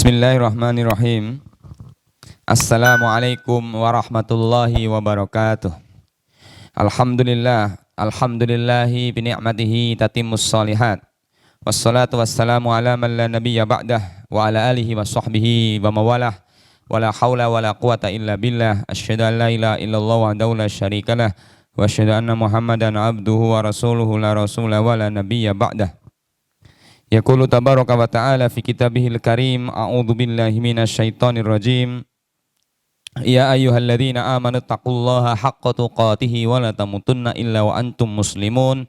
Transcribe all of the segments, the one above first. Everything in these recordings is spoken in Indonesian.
Bismillahirrahmanirrahim. Assalamualaikum warahmatullahi wabarakatuh. Alhamdulillahi bini'matihi tatimmus shalihat. Wassalatu wassalamu ala man la nabiyya ba'dah wa ala alihi wa sahbihi wa mawalah. Wa la hawla wa la quwata illa billah. Asyhadu an la ilaha illallah wahdahu la syarikalah wa asyhadu anna Muhammadan abduhu wa rasuluhu la rasula wa la nabiyya ba'dah. Yaqulu tabaraka wa ta'ala fi kitabihil karim, a'udzu billahi minasyaitonir rajim. Ya ayyuhalladzina amanu taqullaha haqqa tuqatih wa la tamutunna illa wa antum muslimun.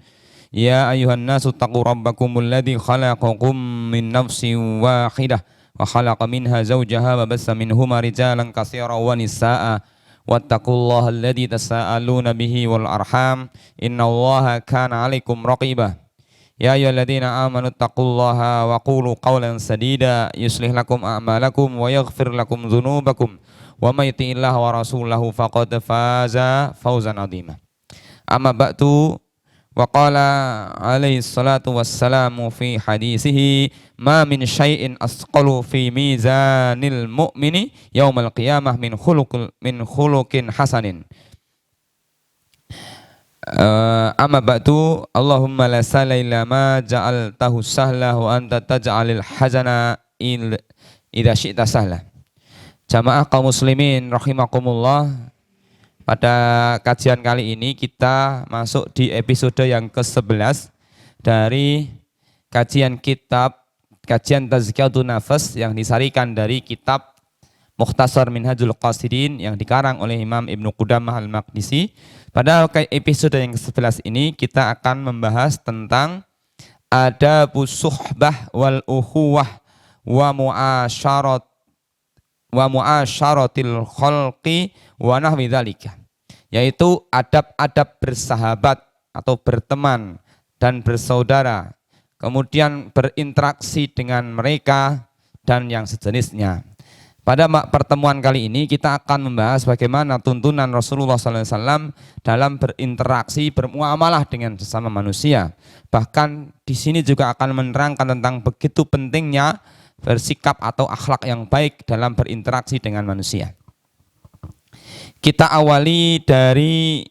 Ya ayyuhan nasu taqu rabbakumul ladzi khalaqakum min nafsin wahidah wa khalaqa minha zawjaha wa bassa minhuma rijalan katsiran wa nisaa'a wattaqullaha alladzi tasaaluna bihi wal arham innallaha kana 'alaikum raqibah. Ya ayyuhalladzina amanu taqullaha wa qulu qawlan sadida yuslih lakum a'malakum wa yaghfir lakum dzunubakum wa may yuti'illaha wa rasulahu faqad faza fawzan 'azima. Amma ba'du, wa qala alaihi salatu wassalamu fi hadisihi ma min syai'in asqalu fi mizanil mu'mini yaumal qiyamah min khuluqin hasanin. Amma ba'du, Allahumma la sahla illa ma ja'altahu sahla wa anta taj'alil hazana idza syi'ta sahla. Jamaah kaum muslimin rahimakumullah, pada kajian kali ini kita masuk di episode yang ke-11 dari kajian Tazkiyatun Nafas yang disarikan dari kitab Mukhtasar Minhajul Qasidin yang dikarang oleh Imam Ibnu Qudamah Al-Maqdisi. Pada episode yang ke-11 ini kita akan membahas tentang adabus suhbah wal ukhuwah wa mu'asyaratil khalqi wa nahwi dzalika, yaitu adab-adab bersahabat atau berteman dan bersaudara, kemudian berinteraksi dengan mereka dan yang sejenisnya. Pada pertemuan kali ini kita akan membahas bagaimana tuntunan Rasulullah SAW dalam berinteraksi, bermuamalah dengan sesama manusia. Bahkan di sini juga akan menerangkan tentang begitu pentingnya bersikap atau akhlak yang baik dalam berinteraksi dengan manusia. Kita awali dari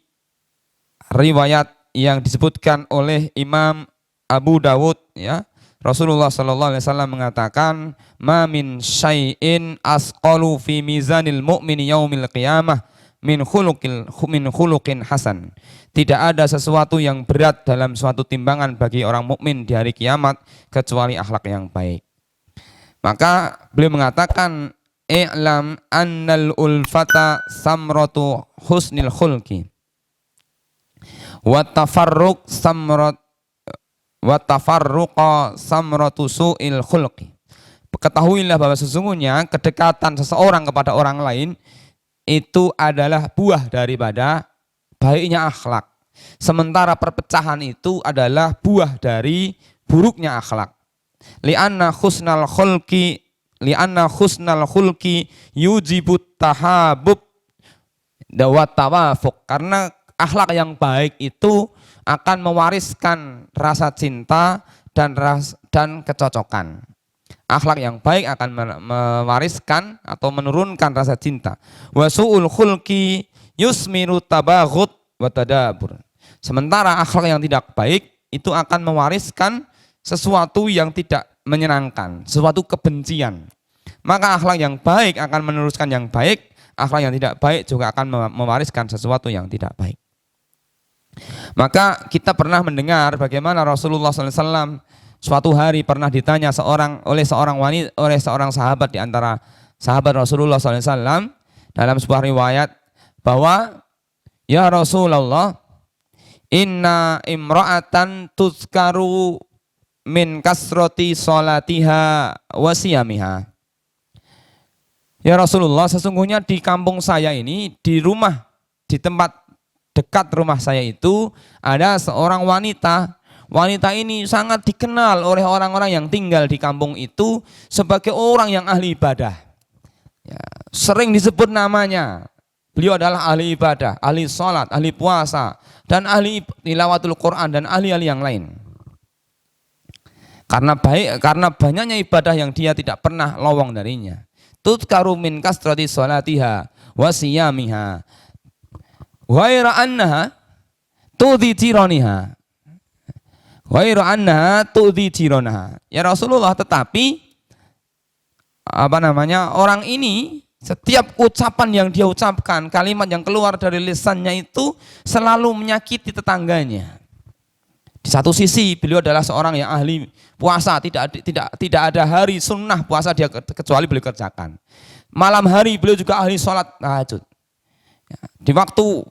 riwayat yang disebutkan oleh Imam Abu Dawud, ya. Rasulullah sallallahu alaihi wasallam mengatakan, "Ma min syai'in asqalu fi mizanil mu'mini yaumil qiyamah min khuluqin hasan." Tidak ada sesuatu yang berat dalam suatu timbangan bagi orang mukmin di hari kiamat kecuali akhlak yang baik. Maka beliau mengatakan, "I'lam annal ulfata samratu husnil khulqi wa tafarruq tafarruqa samratu su'il khulqi." Ketahuilah bahwa sesungguhnya kedekatan seseorang kepada orang lain itu adalah buah daripada baiknya akhlak. Sementara perpecahan itu adalah buah dari buruknya akhlak. Li'anna husnal khulqi yujibut tahabub wa tawafuq. Karena akhlak yang baik itu akan mewariskan rasa cinta dan kecocokan. Akhlak yang baik akan mewariskan atau menurunkan rasa cinta. Wa su'ul khulqi yusmiru tabaghut wa tadabur. Sementara akhlak yang tidak baik itu akan mewariskan sesuatu yang tidak menyenangkan, sesuatu kebencian. Maka akhlak yang baik akan meneruskan yang baik, akhlak yang tidak baik juga akan mewariskan sesuatu yang tidak baik. Maka kita pernah mendengar bagaimana Rasulullah SAW suatu hari pernah ditanya oleh seorang sahabat di antara sahabat Rasulullah SAW dalam sebuah riwayat bahwa, "Ya Rasulullah, inna imra'atan tuzkaru min kasroti sholatiha wa siyamiha." Ya Rasulullah, sesungguhnya di kampung saya ini, di tempat dekat rumah saya itu ada seorang wanita. Wanita ini sangat dikenal oleh orang-orang yang tinggal di kampung itu sebagai orang yang ahli ibadah. Ya, sering disebut namanya. Beliau adalah ahli ibadah, ahli sholat, ahli puasa, dan ahli tilawatul Quran dan ahli-ahli yang lain. karena banyaknya ibadah yang dia tidak pernah lowong darinya. Tudkaru min kasrati sholatiha wa siyamiha ghaira annaha tudhi jiraniha. Ghaira annaha tudhi jiranaha. Ya Rasulullah, tetapi orang ini setiap ucapan yang dia ucapkan, kalimat yang keluar dari lisannya itu selalu menyakiti tetangganya. Di satu sisi beliau adalah seorang yang ahli puasa, tidak ada hari sunnah puasa dia kecuali beliau kerjakan. Malam hari beliau juga ahli sholat tahajud. Di waktu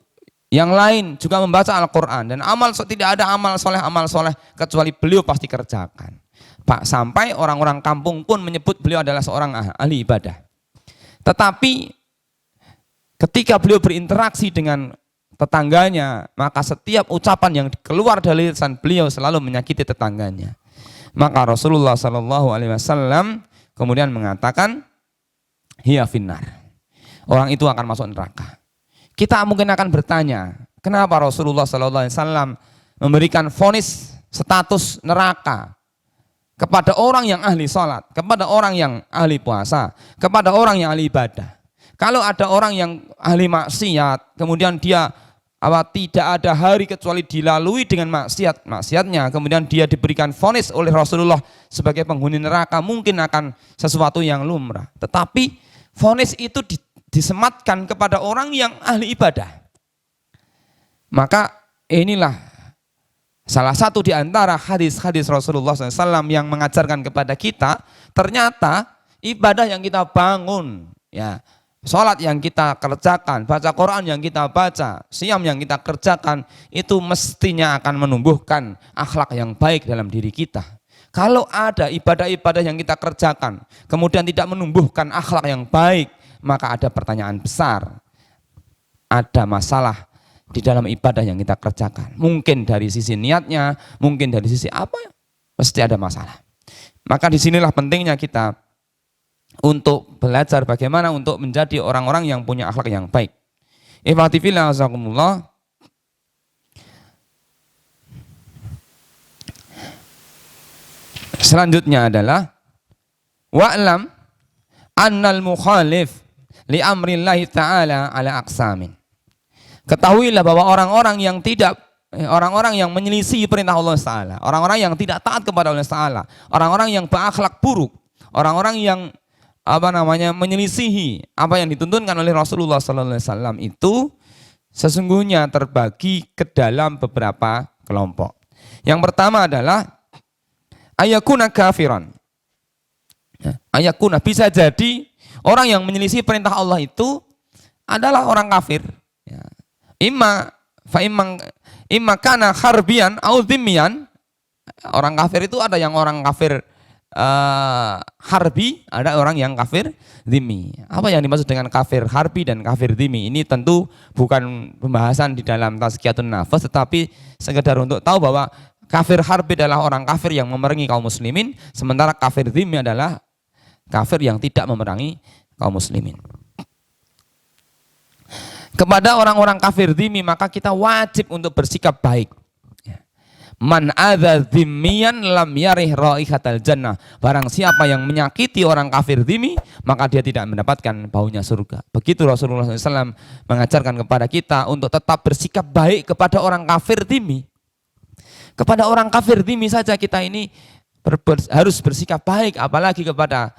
yang lain juga membaca Al-Quran, dan tidak ada amal soleh kecuali beliau pasti kerjakan. Pak, sampai orang-orang kampung pun menyebut beliau adalah seorang ahli ibadah. Tetapi ketika beliau berinteraksi dengan tetangganya, maka setiap ucapan yang keluar dari lisan beliau selalu menyakiti tetangganya. Maka Rasulullah SAW kemudian mengatakan, hiya finnar, orang itu akan masuk neraka. Kita mungkin akan bertanya, kenapa Rasulullah SAW memberikan vonis status neraka kepada orang yang ahli sholat, kepada orang yang ahli puasa, kepada orang yang ahli ibadah. Kalau ada orang yang ahli maksiat, kemudian dia tidak ada hari kecuali dilalui dengan maksiatnya, kemudian dia diberikan vonis oleh Rasulullah sebagai penghuni neraka, mungkin akan sesuatu yang lumrah. Tetapi vonis itu disematkan kepada orang yang ahli ibadah. Maka inilah salah satu di antara hadis-hadis Rasulullah SAW yang mengajarkan kepada kita, ternyata ibadah yang kita bangun, ya, sholat yang kita kerjakan, baca Quran yang kita baca, siam yang kita kerjakan, itu mestinya akan menumbuhkan akhlak yang baik dalam diri kita. Kalau ada ibadah-ibadah yang kita kerjakan, kemudian tidak menumbuhkan akhlak yang baik, maka ada pertanyaan besar. Ada masalah di dalam ibadah yang kita kerjakan. Mungkin dari sisi niatnya, mungkin dari sisi apa, pasti ada masalah. Maka disinilah pentingnya kita untuk belajar bagaimana untuk menjadi orang-orang yang punya akhlak yang baik. Ikhwati fillah azakumullah. Selanjutnya adalah wa'lam annal mukhalif li amrillahi ta'ala ala aqsamin. Ketahuilah bahwa orang-orang yang menyelisih perintah Allah Ta'ala, orang-orang yang tidak taat kepada Allah Ta'ala, orang-orang yang berakhlak buruk, orang-orang yang menyelisihi apa yang dituntunkan oleh Rasulullah SAW itu sesungguhnya terbagi ke dalam beberapa kelompok. Yang pertama adalah ayakuna kafiran. Ayakuna, bisa jadi orang yang menyelisih perintah Allah itu adalah orang kafir. Imma kana harbian au dhimmiyan. Orang kafir itu ada yang orang kafir harbi, ada orang yang kafir dhimmi. Apa yang dimaksud dengan kafir harbi dan kafir dhimmi? Ini tentu bukan pembahasan di dalam tazkiyatun nafas, tetapi sekedar untuk tahu bahwa kafir harbi adalah orang kafir yang memerangi kaum muslimin, sementara kafir dhimmi adalah kafir yang tidak memerangi kaum muslimin. Kepada orang-orang kafir dhimmi maka kita wajib untuk bersikap baik. Man adza dhimmiyan lam yarih raihatal jannah. Barang siapa yang menyakiti orang kafir dhimmi, maka dia tidak mendapatkan baunya surga. Begitu Rasulullah SAW mengajarkan kepada kita untuk tetap bersikap baik kepada orang kafir dhimmi. Kepada orang kafir dhimmi saja kita ini harus bersikap baik, apalagi kepada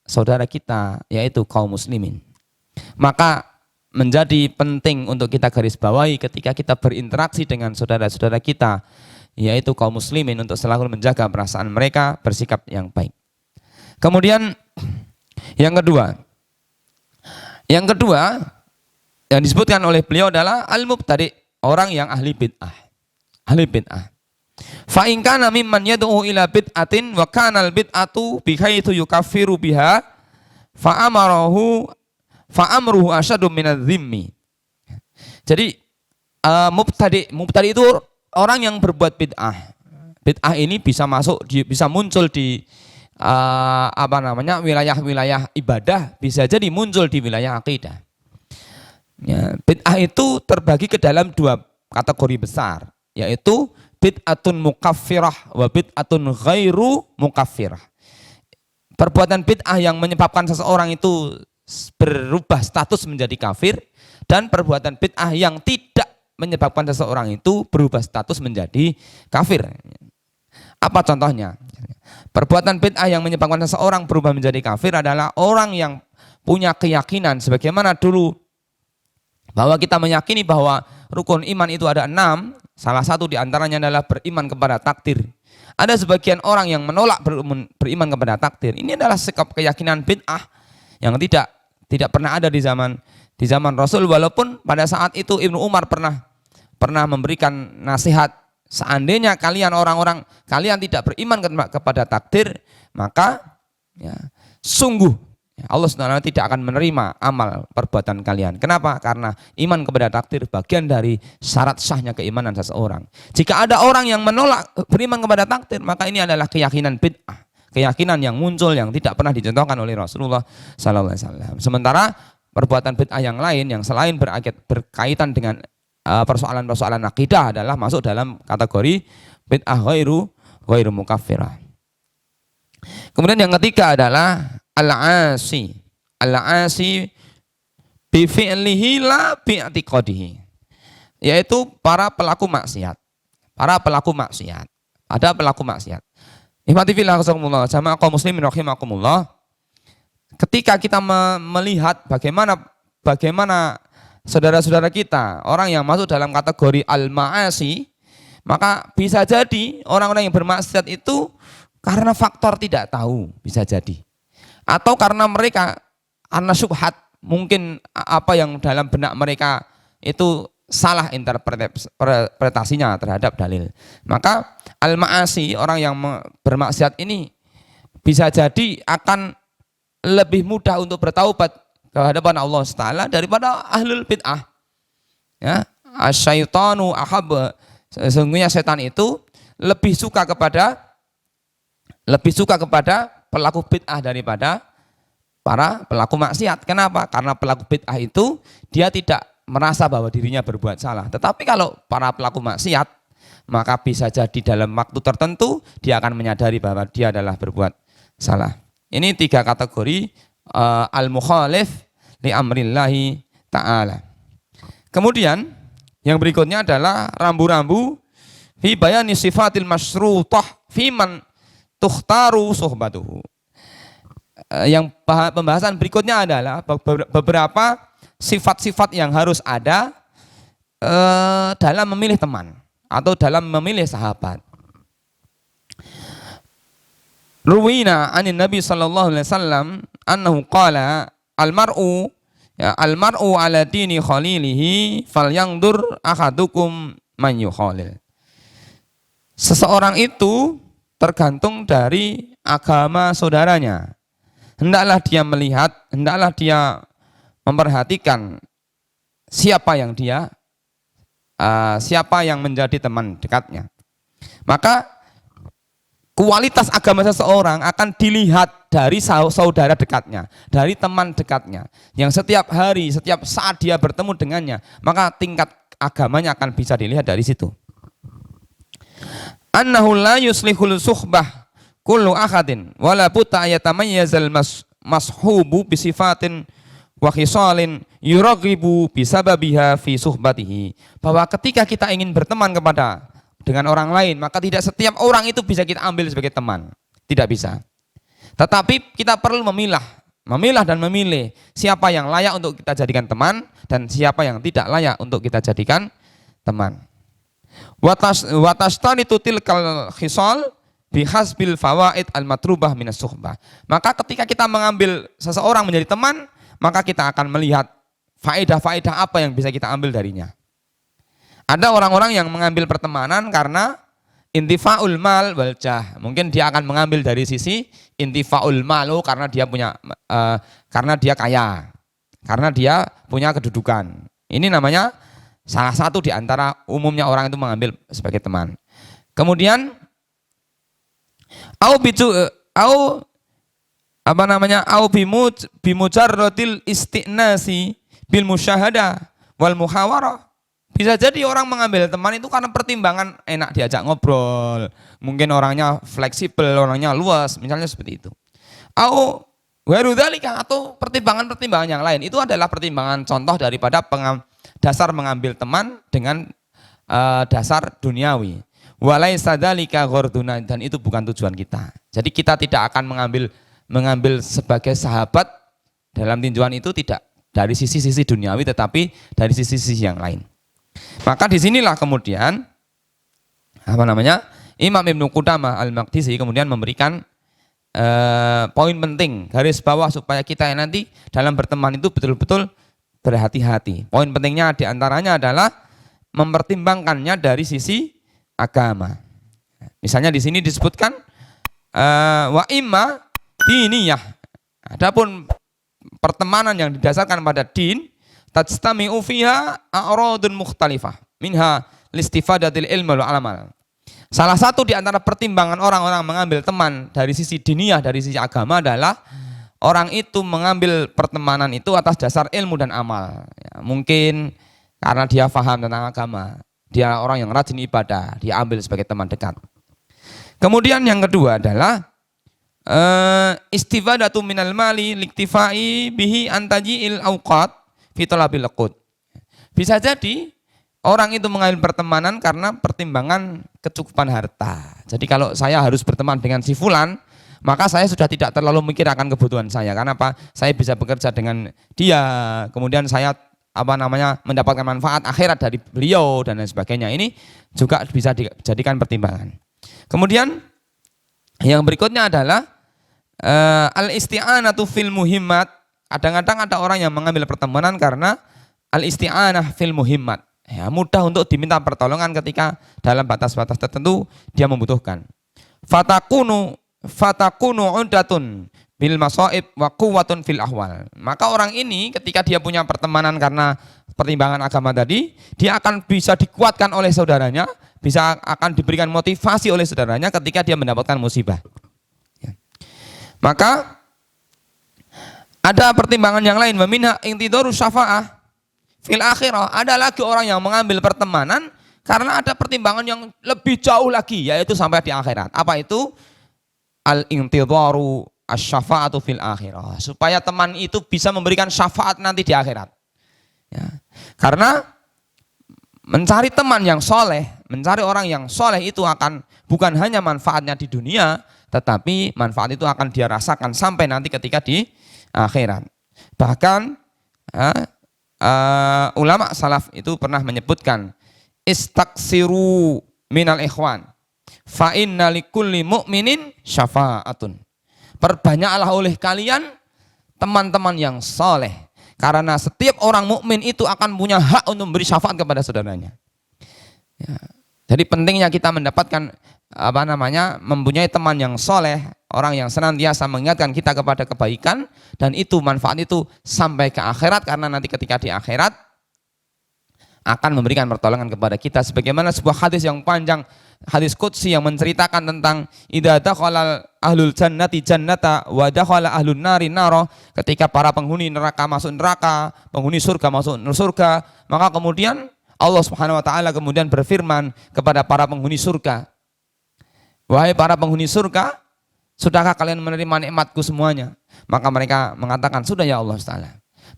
saudara kita, yaitu kaum muslimin. Maka menjadi penting untuk kita garis bawahi ketika kita berinteraksi dengan saudara-saudara kita, yaitu kaum muslimin, untuk selalu menjaga perasaan mereka, bersikap yang baik. Kemudian yang kedua yang disebutkan oleh beliau adalah al-mubtadi, orang yang ahli bid'ah. Ahli bid'ah. Fa in kana mimman yad'u ila bid'atin wa kana al-bid'atu bihaitsu yukaffiru biha fa amruhu asyadu minadh-dhimmi. Jadi mubtadi itu orang yang berbuat bid'ah. Bid'ah ini bisa muncul di wilayah-wilayah ibadah, bisa jadi muncul di wilayah akidah. Ya, bid'ah itu terbagi ke dalam dua kategori besar, yaitu bid'atun mukaffirah wa bid'atun ghairu mukaffirah. Perbuatan bid'ah yang menyebabkan seseorang itu berubah status menjadi kafir, dan perbuatan bid'ah yang tidak menyebabkan seseorang itu berubah status menjadi kafir. Apa contohnya? Perbuatan bid'ah yang menyebabkan seseorang berubah menjadi kafir adalah orang yang punya keyakinan sebagaimana dulu bahwa kita meyakini bahwa rukun iman itu ada 6, salah satu diantaranya adalah beriman kepada takdir. Ada sebagian orang yang menolak beriman kepada takdir. Ini adalah sikap keyakinan bid'ah yang tidak pernah ada di zaman Rasul, walaupun pada saat itu Ibnu Umar pernah memberikan nasihat, seandainya kalian tidak beriman kepada takdir, maka ya, sungguh Allah SWT tidak akan menerima amal perbuatan kalian. Kenapa? Karena iman kepada takdir bagian dari syarat sahnya keimanan seseorang. Jika ada orang yang menolak beriman kepada takdir, maka ini adalah keyakinan bid'ah, keyakinan yang muncul yang tidak pernah dicontohkan oleh Rasulullah SAW. Sementara perbuatan bid'ah yang lain yang selain berkaitan dengan persoalan-persoalan akidah adalah masuk dalam kategori bid'ah ghairu mukaffirah. Kemudian yang ketiga adalah al-'asi bi fi'lihi la bi i'tiqadihi, yaitu para pelaku maksiat. Ada pelaku maksiat. Ihwati fillah rahimakumullah, jamaah kaum muslimin rahimakumullah. Ketika kita melihat bagaimana saudara-saudara kita, orang yang masuk dalam kategori al-ma'asi, maka bisa jadi orang-orang yang bermaksiat itu karena faktor tidak tahu, bisa jadi. Atau karena mereka karena syubhat, mungkin apa yang dalam benak mereka itu salah interpretasinya terhadap dalil. Maka al-ma'asi, orang yang bermaksiat ini bisa jadi akan lebih mudah untuk bertaubat ke hadapan Allah Ta'ala daripada ahlul bid'ah. Ya, asyaitanu ahab, sesungguhnya setan itu lebih suka kepada pelaku bid'ah daripada para pelaku maksiat. Kenapa? Karena pelaku bid'ah itu dia tidak merasa bahwa dirinya berbuat salah. Tetapi kalau para pelaku maksiat, maka bisa jadi dalam waktu tertentu dia akan menyadari bahwa dia adalah berbuat salah. Ini 3 kategori al-mukhalif li amrillahi ta'ala. Kemudian yang berikutnya adalah rambu-rambu fi bayani sifatil masyrutah fi man tukhtaru suhbatuhu. Yang pembahasan berikutnya adalah beberapa sifat-sifat yang harus ada dalam memilih teman atau dalam memilih sahabat. Ruwina anin Nabi sallallahu alaihi wasallam annahu qala al-mar'u ala dini khalilihi falyandur ahadukum man yukhalil. Seseorang itu tergantung dari agama saudaranya. Hendaklah dia melihat, hendaklah dia memperhatikan siapa yang menjadi teman dekatnya. Maka kualitas agama seseorang akan dilihat dari saudara dekatnya, dari teman dekatnya, yang setiap hari, setiap saat dia bertemu dengannya, maka tingkat agamanya akan bisa dilihat dari situ. Annahu la yuslihul suhbah kullu ahadin wala buta ayatamayyazal mashubu bisifatin wa khisalin yuraghibu bisababiha fi suhbatihi. Bahwa ketika kita ingin berteman dengan orang lain, maka tidak setiap orang itu bisa kita ambil sebagai teman. Tidak bisa. Tetapi kita perlu memilah dan memilih siapa yang layak untuk kita jadikan teman dan siapa yang tidak layak untuk kita jadikan teman. Watastanitu tilkal khisal bihasbil fawaid al-matrubah minas suhbah. Maka ketika kita mengambil seseorang menjadi teman, maka kita akan melihat faedah-faedah apa yang bisa kita ambil darinya. Ada orang-orang yang mengambil pertemanan karena intifa'ul mal wal jah. Mungkin dia akan mengambil dari sisi intifa'ul malu karena dia kaya, karena dia punya kedudukan. Ini namanya salah satu di antara umumnya orang itu mengambil sebagai teman. Kemudian au bimujarradil istinasi bil musyahada wal muhawarah Bisa jadi orang mengambil teman itu karena pertimbangan enak diajak ngobrol, mungkin orangnya fleksibel, orangnya luas, misalnya seperti itu. Atau pertimbangan-pertimbangan yang lain, itu adalah pertimbangan contoh daripada dasar mengambil teman dengan dasar duniawi. Walaisa dzalika gharduna, dan itu bukan tujuan kita. Jadi kita tidak akan mengambil sebagai sahabat dalam tinjauan itu tidak dari sisi-sisi duniawi, tetapi dari sisi-sisi yang lain. Maka disinilah kemudian Imam Ibnu Qudamah Al-Maqdisi kemudian memberikan poin penting garis bawah supaya kita nanti dalam berteman itu betul-betul berhati-hati. Poin pentingnya diantaranya adalah mempertimbangkannya dari sisi agama. Misalnya di sini disebutkan wa imma diniyah. Adapun pertemanan yang didasarkan pada din, tajtami'u fiha a'radun mukhtalifah minha listifadatil ilmi wal amal. Salah satu di antara pertimbangan orang-orang mengambil teman dari sisi diniyah, dari sisi agama adalah orang itu mengambil pertemanan itu atas dasar ilmu dan amal. Ya, mungkin karena dia paham tentang agama, dia orang yang rajin ibadah, dia ambil sebagai teman dekat. Kemudian yang kedua adalah istifadatu minal mali liktifai bihi antaji'il awqat fi talabil qut. Bisa jadi orang itu mengambil pertemanan karena pertimbangan kecukupan harta. Jadi kalau saya harus berteman dengan si fulan, maka saya sudah tidak terlalu mikir akan kebutuhan saya. Karena apa? Saya bisa bekerja dengan dia, kemudian saya mendapatkan manfaat akhirat dari beliau dan lain sebagainya. Ini juga bisa dijadikan pertimbangan. Kemudian yang berikutnya adalah al-isti'anatu fil muhimmat. Kadang-kadang ada orang yang mengambil pertemanan karena al-isti'anah fil muhimmat. Ya, mudah untuk diminta pertolongan ketika dalam batas-batas tertentu dia membutuhkan. Fatakunu udatun bil masaib wa quwwatun fil ahwal. Maka orang ini ketika dia punya pertemanan karena pertimbangan agama tadi, dia akan bisa dikuatkan oleh saudaranya, akan diberikan motivasi oleh saudaranya ketika dia mendapatkan musibah. Ya. Maka ada pertimbangan yang lain, meminha intidaru syafa'ah fil akhirah. Ada lagi orang yang mengambil pertemanan karena ada pertimbangan yang lebih jauh lagi, yaitu sampai di akhirat. Apa itu? Al-intidaru asy-syafa'atu fil akhirah. Supaya teman itu bisa memberikan syafaat nanti di akhirat. Ya. Karena mencari teman yang soleh, mencari orang yang soleh itu akan bukan hanya manfaatnya di dunia, tetapi manfaat itu akan dia rasakan sampai nanti ketika di akhirat. Bahkan ulama salaf itu pernah menyebutkan istaksiru minal ikhwan fa inna likulli mu'minin syafa'atun. Perbanyaklah oleh kalian teman-teman yang soleh, karena setiap orang mukmin itu akan punya hak untuk memberi syafaat kepada saudaranya. Ya. Jadi pentingnya kita mendapatkan mempunyai teman yang soleh, orang yang senantiasa mengingatkan kita kepada kebaikan, dan itu manfaat itu sampai ke akhirat, karena nanti ketika di akhirat akan memberikan pertolongan kepada kita. Sebagaimana sebuah hadis yang panjang, hadis qudsi yang menceritakan tentang idza dakhala ahlul jannati jannata wa dakhala ahlun nari nara, ketika para penghuni neraka masuk neraka, penghuni surga masuk surga, maka kemudian Allah Subhanahu wa taala kemudian berfirman kepada para penghuni surga, wahai para penghuni surga, sudahkah kalian menerima nikmatku semuanya? Maka mereka mengatakan, sudah ya Allah Ta'ala.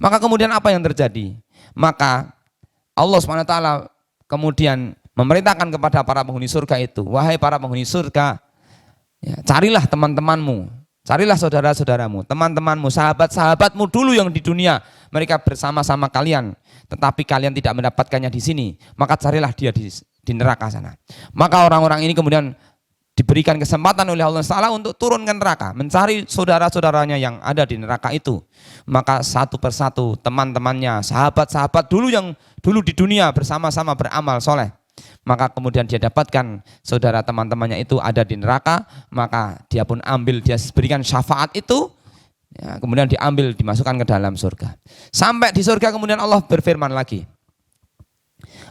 Maka kemudian apa yang terjadi? Maka Allah Subhanahu wa taala kemudian memerintahkan kepada para penghuni surga itu, wahai para penghuni surga, ya, carilah teman-temanmu, carilah saudara-saudaramu, teman-temanmu, sahabat-sahabatmu dulu yang di dunia, mereka bersama-sama kalian, tetapi kalian tidak mendapatkannya di sini, maka carilah dia di neraka sana. Maka orang-orang ini kemudian diberikan kesempatan oleh Allah Ta'ala untuk turun ke neraka, mencari saudara-saudaranya yang ada di neraka itu. Maka satu persatu teman-temannya, sahabat-sahabat dulu yang dulu di dunia bersama-sama beramal soleh, maka kemudian dia dapatkan saudara teman-temannya itu ada di neraka, maka dia pun ambil, dia berikan syafaat itu, ya, kemudian diambil, dimasukkan ke dalam surga. Sampai di surga kemudian Allah berfirman lagi,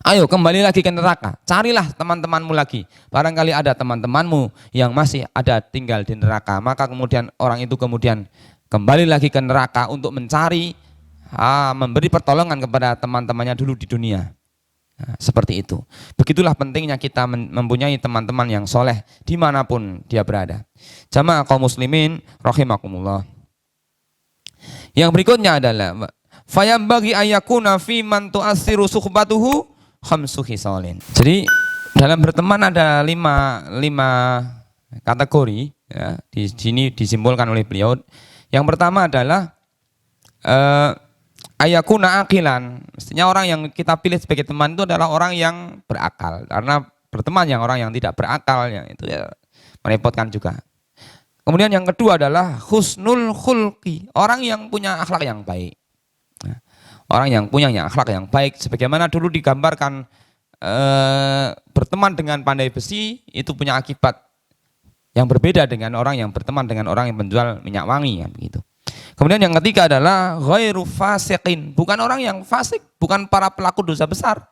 ayo kembali lagi ke neraka, carilah teman-temanmu lagi. Barangkali ada teman-temanmu yang masih ada tinggal di neraka. Maka kemudian orang itu kemudian kembali lagi ke neraka untuk mencari, memberi pertolongan kepada teman-temannya dulu di dunia. Nah, seperti itu. Begitulah pentingnya kita mempunyai teman-teman yang soleh dimanapun dia berada. Jamaah kaum muslimin rahimakumullah. Yang berikutnya adalah fayambagi ayakuna fi man tu'assiru suhbatuhu khamsu khisalin. Jadi dalam berteman ada lima kategori, ya, di sini disimpulkan oleh beliau. Yang pertama adalah ayakuna akilan. Mestinya orang yang kita pilih sebagai teman itu adalah orang yang berakal. Karena berteman yang orang yang tidak berakal, yang itu ya merepotkan juga. Kemudian yang kedua adalah husnul khulqi, orang yang punya akhlak yang baik. Nah, orang yang punya akhlak yang baik, sebagaimana dulu digambarkan berteman dengan pandai besi itu punya akibat yang berbeda dengan orang yang berteman dengan orang yang menjual minyak wangi, ya, begitu. Kemudian yang ketiga adalah ghairu fasiqin, bukan orang yang fasik, bukan para pelaku dosa besar.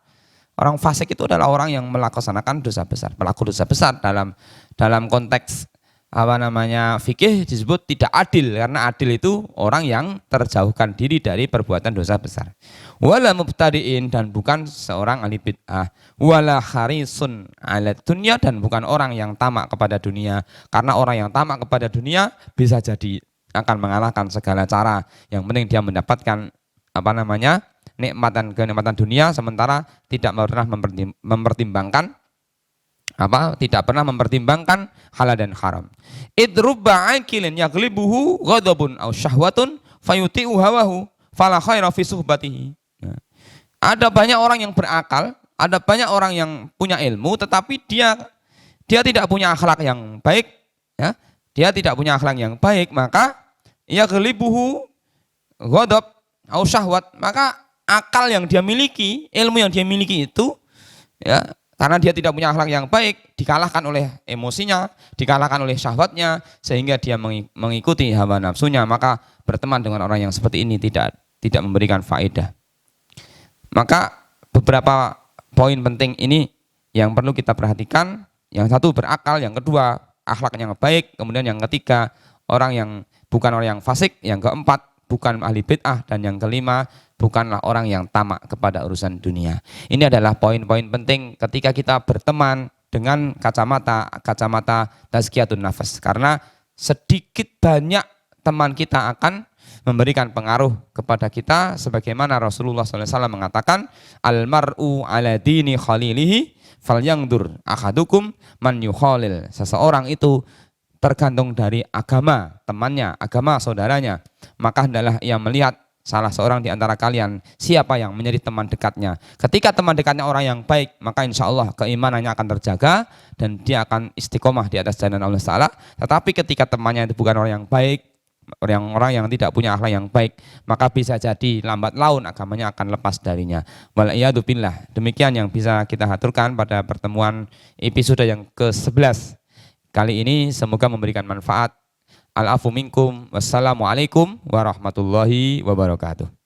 Orang fasik itu adalah orang yang melaksanakan dosa besar, pelaku dosa besar dalam konteks fikih disebut tidak adil, karena adil itu orang yang terjauhkan diri dari perbuatan dosa besar. Wala mubtadi'in, dan bukan seorang ahli bid'ah. Wala harisun 'ala dunya, dan bukan orang yang tamak kepada dunia, karena orang yang tamak kepada dunia bisa jadi akan mengalahkan segala cara. Yang penting dia mendapatkan kenikmatan dunia, sementara tidak pernah mempertimbangkan halal dan haram. Idrubba akilin yaglibuhu ghadabun aw syahwatun fayuti'u hawahu fala khaira fi suhbatihi. Nah, ada banyak orang yang berakal, ada banyak orang yang punya ilmu, tetapi dia tidak punya akhlak yang baik, ya. Dia tidak punya akhlak yang baik, maka yaglibuhu ghadab aw syahwat, maka akal yang dia miliki, ilmu yang dia miliki itu, ya, karena dia tidak punya akhlak yang baik, dikalahkan oleh emosinya, dikalahkan oleh syahwatnya, sehingga dia mengikuti hawa nafsunya, maka berteman dengan orang yang seperti ini tidak memberikan faedah. Maka beberapa poin penting ini yang perlu kita perhatikan. Yang satu berakal, yang kedua akhlaknya yang baik, kemudian yang ketiga orang yang bukan orang yang fasik, yang keempat bukan ahli bid'ah, dan yang kelima bukanlah orang yang tamak kepada urusan dunia. Ini adalah poin-poin penting ketika kita berteman dengan kacamata tazkiyatun nafas, karena sedikit banyak teman kita akan memberikan pengaruh kepada kita, sebagaimana Rasulullah SAW mengatakan, almar'u ala dini khalilihi falyangdur ahadukum man yukhalil. Seseorang itu tergantung dari agama temannya, agama saudaranya, maka hendaklah ia melihat salah seorang di antara kalian siapa yang menjadi teman dekatnya. Ketika teman dekatnya orang yang baik, maka insya Allah keimanannya akan terjaga dan dia akan istiqomah di atas jalan Allah Ta'ala. Tetapi ketika temannya itu bukan orang yang baik, orang yang tidak punya akhlak yang baik, maka bisa jadi lambat laun agamanya akan lepas darinya. Wal'iyadu billah. Demikian yang bisa kita aturkan pada pertemuan episode yang ke-11 kali ini, semoga memberikan manfaat. Al-afu minkum. Wassalamualaikum warahmatullahi wabarakatuh.